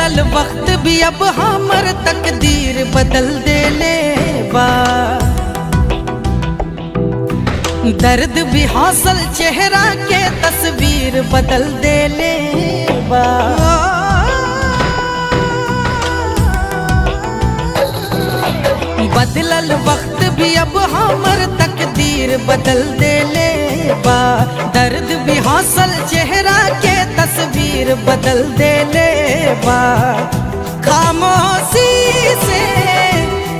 बदलल वक्त भी अब हमर तकदीर बदल देले बा। दर्द भी हौसल चेहरा के तस्वीर बदल देले बा। बदलल वक्त भी अब हमर तकदीर बदल देले बा। दर्द भी हौसल चेहरा के तस्वीर बदल देले बा। खामोशी से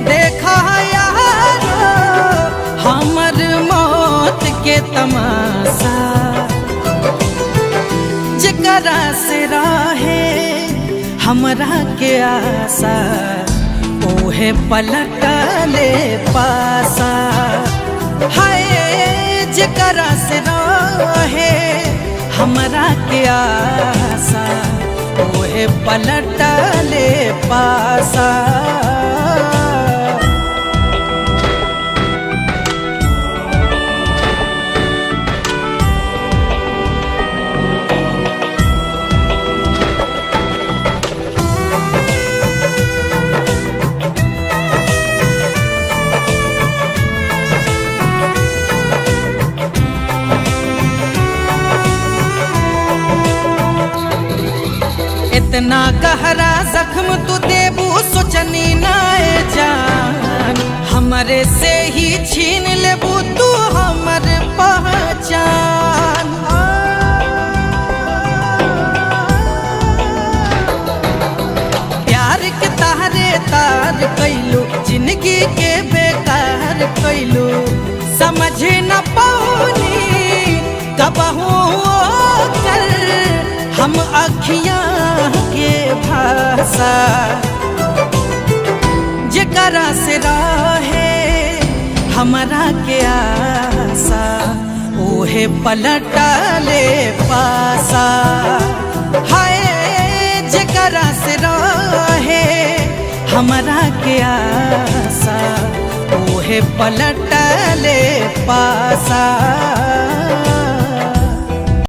देखा यार हमर मौत के तमाशा। जकरा से राहे हमरा के आशा ओहे पलटले पासा। हाय जकरा से रहे हमरा के आशा ओहे पलटले पासा। इतना गहरा जख्म तू देबू सोचनी नाए जान। हमरे से ही छीन लेबू तू हमर पहचान। प्यार के तारे तार कैलू जिंदगी के बेकार कैलू। समझ न पौनी कबहू कर हम अखियां के भाषा। जकरा से रहे हमरा के आशा ओहे पलटले पासा। हाय जकरा से रहे हमरा के आशा ओहे पलटले पासा।